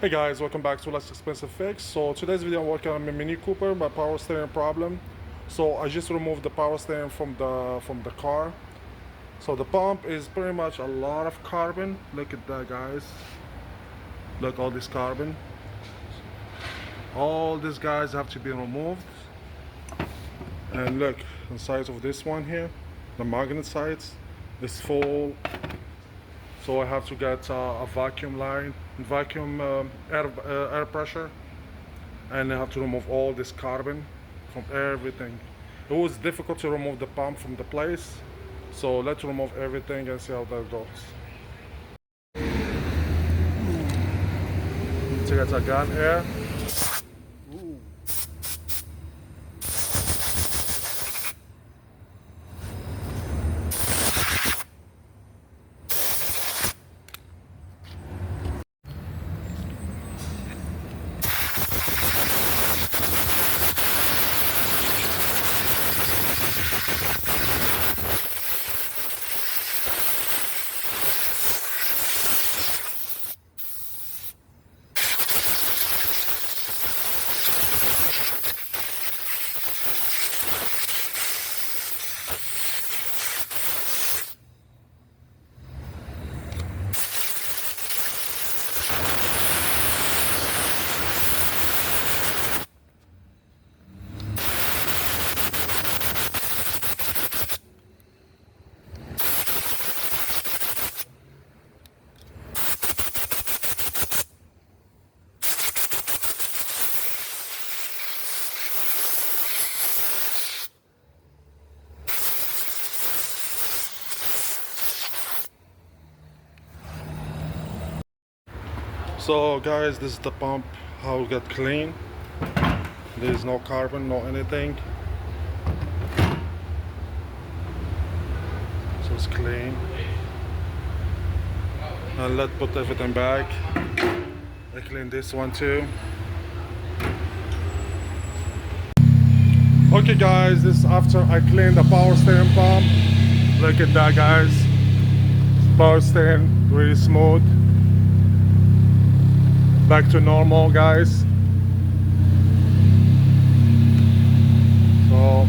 Hey guys, welcome back to Less Expensive Fix. So today's video I'm working on my Mini Cooper, my power steering problem. So I just removed the power steering from the car. So the pump is pretty much a lot of carbon. Look at that, guys. Look, all this carbon. All these guys have to be removed. And look, the size of this one here, the magnet sides, is full. So I have to get a vacuum line, vacuum air pressure, and I have to remove all this carbon from everything. It was difficult to remove the pump from the place, so let's remove everything and see how that goes. So that's a gun air. So guys, this is the pump, how it got clean. There is no carbon, no anything. So it's clean. And let's put everything back. I clean this one too. Okay guys, this is after I cleaned the power steering pump. Look at that, guys. Power steering really smooth. Back to normal, guys. So